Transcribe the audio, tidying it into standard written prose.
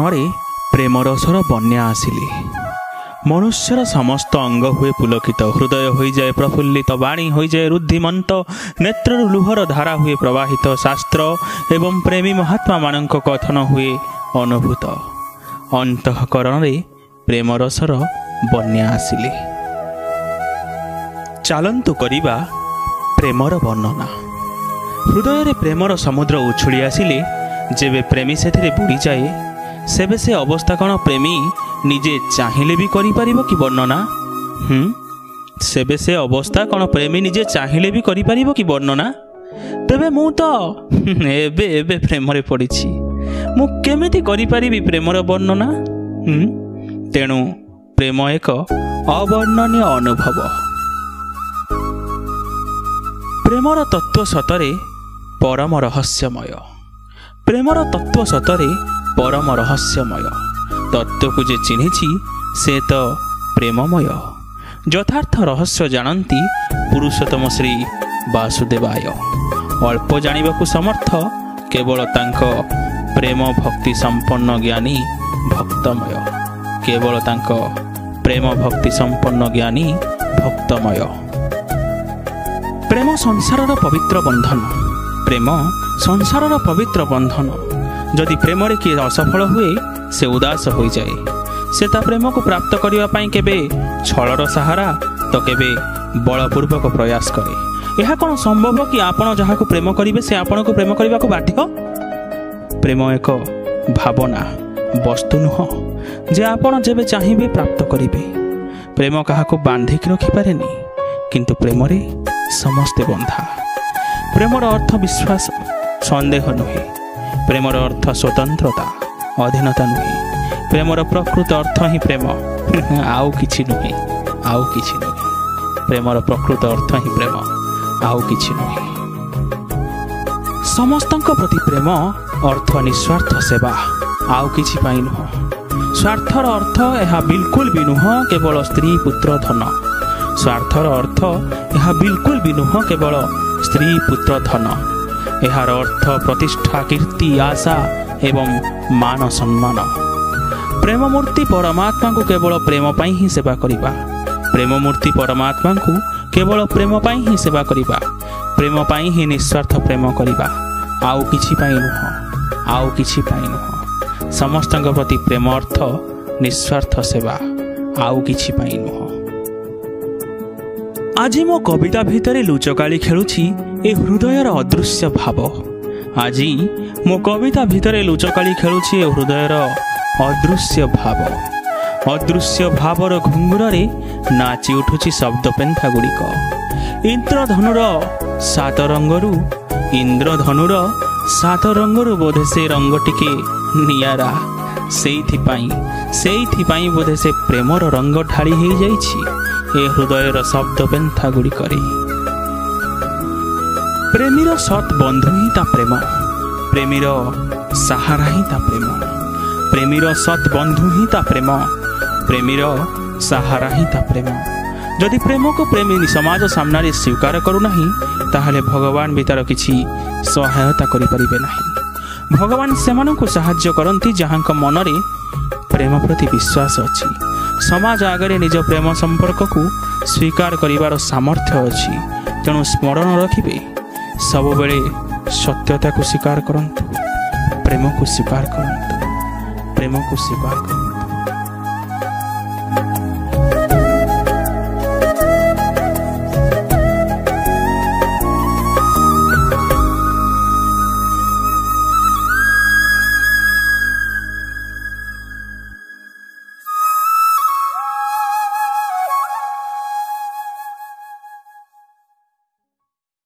ଗ୍ରାମରେ ପ୍ରେମରସର ବନ୍ୟା ଆସିଲେ। ମନୁଷ୍ୟର ସମସ୍ତ ଅଙ୍ଗ ହୁଏ ପୁଲକିତ, ହୃଦୟ ହୋଇଯାଏ ପ୍ରଫୁଲ୍ଲିତ, ବାଣୀ ହୋଇଯାଏ ରୁଦ୍ଧିମନ୍ତ, ନେତ୍ରରୁ ଲୁହର ଧାରା ହୁଏ ପ୍ରବାହିତ, ଶାସ୍ତ୍ର ଏବଂ ପ୍ରେମୀ ମହାତ୍ମାମାନଙ୍କ କଥନ ହୁଏ ଅନୁଭୂତ। ଅନ୍ତଃକରଣରେ ପ୍ରେମରସର ବନ୍ୟା ଆସିଲେ। ଚାଲନ୍ତୁ କରିବା ପ୍ରେମର ବର୍ଣ୍ଣନା। ହୃଦୟରେ ପ୍ରେମର ସମୁଦ୍ର ଉଛୁଳି ଆସିଲେ ଯେବେ ପ୍ରେମୀ ସେଥିରେ ବୁଡ଼ିଯାଏ, ସେବେ ସେ ଅବସ୍ଥା କ'ଣ ପ୍ରେମୀ ନିଜେ ଚାହିଁଲେ ବି କରିପାରିବ କି ବର୍ଣ୍ଣନା? ସେବେ ସେ ଅବସ୍ଥା କ'ଣ ପ୍ରେମୀ ନିଜେ ଚାହିଁଲେ ବି କରିପାରିବ କି ବର୍ଣ୍ଣନା? ତେବେ ମୁଁ ତ ଏବେ ଏବେ ପ୍ରେମରେ ପଡ଼ିଛି, ମୁଁ କେମିତି କରିପାରିବି ପ୍ରେମର ବର୍ଣ୍ଣନା? ତେଣୁ ପ୍ରେମ ଏକ ଅବର୍ଣ୍ଣନୀୟ ଅନୁଭବ। ପ୍ରେମର ତତ୍ତ୍ୱ ସତରେ ପରମ ରହସ୍ୟମୟ। ପ୍ରେମର ତତ୍ତ୍ୱ ସତରେ ପରମ ରହସ୍ୟମୟ। ତତ୍ତ୍ୱକୁ ଯେ ଚିହ୍ନିଛି ସେ ତ ପ୍ରେମମୟ। ଯଥାର୍ଥ ରହସ୍ୟ ଜାଣନ୍ତି ପୁରୁଷୋତ୍ତମ ଶ୍ରୀ ବାସୁଦେବାୟ। ଅଳ୍ପ ଜାଣିବାକୁ ସମର୍ଥ କେବଳ ତାଙ୍କ ପ୍ରେମ ଭକ୍ତି ସମ୍ପନ୍ନ ଜ୍ଞାନୀ ଭକ୍ତମୟ। କେବଳ ତାଙ୍କ ପ୍ରେମ ଭକ୍ତି ସମ୍ପନ୍ନ ଜ୍ଞାନୀ ଭକ୍ତମୟ। ପ୍ରେମ ସଂସାରର ପବିତ୍ର ବନ୍ଧନ। ପ୍ରେମ ସଂସାରର ପବିତ୍ର ବନ୍ଧନ। ଯଦି ପ୍ରେମରେ କିଏ ଅସଫଳ ହୁଏ, ସେ ଉଦାସ ହୋଇଯାଏ। ସେ ତା ପ୍ରେମକୁ ପ୍ରାପ୍ତ କରିବା ପାଇଁ କେବେ ଛଳର ସାହାରା ତ କେବେ ବଳପୂର୍ବକ ପ୍ରୟାସ କରେ। ଏହା କ'ଣ ସମ୍ଭବ କି ଆପଣ ଯାହାକୁ ପ୍ରେମ କରିବେ ସେ ଆପଣଙ୍କୁ ପ୍ରେମ କରିବାକୁ ବାଧ୍ୟ? ପ୍ରେମ ଏକ ଭାବନା, ବସ୍ତୁ ନୁହଁ ଯେ ଆପଣ ଯେବେ ଚାହିଁବେ ପ୍ରାପ୍ତ କରିବେ। ପ୍ରେମ କାହାକୁ ବାନ୍ଧିକି ରଖିପାରେନି, କିନ୍ତୁ ପ୍ରେମରେ ସମସ୍ତେ ବନ୍ଧା। ପ୍ରେମର ଅର୍ଥ ବିଶ୍ୱାସ, ସନ୍ଦେହ ନୁହେଁ। ପ୍ରେମର ଅର୍ଥ ସ୍ୱତନ୍ତ୍ରତା, ଅଧୀନତା ନୁହେଁ। ପ୍ରେମର ପ୍ରକୃତ ଅର୍ଥ ହିଁ ପ୍ରେମ, ଆଉ କିଛି ନୁହେଁ, ଆଉ କିଛି ନୁହେଁ। ପ୍ରେମର ପ୍ରକୃତ ଅର୍ଥ ହିଁ ପ୍ରେମ, ଆଉ କିଛି ନୁହେଁ। ସମସ୍ତଙ୍କ ପ୍ରତି ପ୍ରେମ ଅର୍ଥ ନିଃସ୍ୱାର୍ଥ ସେବା, ଆଉ କିଛି ପାଇଁ ନୁହଁ। ସ୍ୱାର୍ଥର ଅର୍ଥ ଏହା ବିଲକୁଲ ବି ନୁହଁ କେବଳ ସ୍ତ୍ରୀ ପୁତ୍ର ଧନ। ସ୍ୱାର୍ଥର ଅର୍ଥ ଏହା ବିଲକୁଲ ବି ନୁହଁ କେବଳ ସ୍ତ୍ରୀ ପୁତ୍ର ଧନ। ଏହାର ଅର୍ଥ ପ୍ରତିଷ୍ଠା, କୀର୍ତ୍ତି, ଆଶା ଏବଂ ମାନ ସମ୍ମାନ। ପ୍ରେମମୂର୍ତ୍ତି ପରମାତ୍ମାଙ୍କୁ କେବଳ ପ୍ରେମ ପାଇଁ ହିଁ ସେବା କରିବା। ପ୍ରେମମୂର୍ତ୍ତି ପରମାତ୍ମାଙ୍କୁ କେବଳ ପ୍ରେମ ପାଇଁ ହିଁ ସେବା କରିବା। ପ୍ରେମ ପାଇଁ ହିଁ ନିଃସ୍ୱାର୍ଥ ପ୍ରେମ କରିବା, ଆଉ କିଛି ପାଇଁ ନୁହଁ, ଆଉ କିଛି ପାଇଁ ନୁହଁ। ସମସ୍ତଙ୍କ ପ୍ରତି ପ୍ରେମ ଅର୍ଥ ନିଃସ୍ୱାର୍ଥ ସେବା, ଆଉ କିଛି ପାଇଁ ନୁହଁ। ଆଜି ମୋ କବିତା ଭିତରେ ଲୁଚକାଳି ଖେଳୁଛି ଏ ହୃଦୟର ଅଦୃଶ୍ୟ ଭାବ। ଆଜି ମୋ କବିତା ଭିତରେ ଲୁଚକାଳି ଖେଳୁଛି ଏ ହୃଦୟର ଅଦୃଶ୍ୟ ଭାବ। ଅଦୃଶ୍ୟ ଭାବର ଘୁଙ୍ଗୁରରେ ନାଚି ଉଠୁଛି ଶବ୍ଦ ପେନ୍ଥା ଗୁଡ଼ିକ। ଇନ୍ଦ୍ରଧନୁର ସାତ ରଙ୍ଗରୁ ବୋଧେ ସେ ରଙ୍ଗ ଟିକେ ନିଆରା। ସେଇଥିପାଇଁ ବୋଧେ ସେ ପ୍ରେମର ରଙ୍ଗ ଢାଳି ହେଇଯାଇଛି ଏ ହୃଦୟର ଶବ୍ଦ ପେନ୍ଥା ଗୁଡ଼ିକରେ। ପ୍ରେମୀର ସତ୍ ବନ୍ଧୁ ହିଁ ତା ପ୍ରେମ, ପ୍ରେମୀର ସାହାରା ହିଁ ତା ପ୍ରେମ। ପ୍ରେମୀର ସତ୍ ବନ୍ଧୁ ହିଁ ତା ପ୍ରେମ, ପ୍ରେମୀର ସାହାରା ହିଁ ତା ପ୍ରେମ। ଯଦି ପ୍ରେମକୁ ପ୍ରେମୀ ସମାଜ ସାମ୍ନାରେ ସ୍ୱୀକାର କରୁନାହିଁ, ତାହେଲେ ଭଗବାନ ବି ତାର କିଛି ସହାୟତା କରିପାରିବେ ନାହିଁ। ଭଗବାନ ସେମାନଙ୍କୁ ସାହାଯ୍ୟ କରନ୍ତି ଯାହାଙ୍କ ମନରେ ପ୍ରେମ ପ୍ରତି ବିଶ୍ୱାସ ଅଛି, ସମାଜ ଆଗରେ ନିଜ ପ୍ରେମ ସମ୍ପର୍କକୁ ସ୍ୱୀକାର କରିବାର ସାମର୍ଥ୍ୟ ଅଛି। ତେଣୁ ସ୍ମରଣ ରଖିବେ, ସବୁବେଳେ ସତ୍ୟତାକୁ ସ୍ୱୀକାର କରନ୍ତୁ, ପ୍ରେମକୁ ସ୍ୱୀକାର କରନ୍ତୁ, ପ୍ରେମକୁ ସ୍ୱୀକାର କରନ୍ତୁ।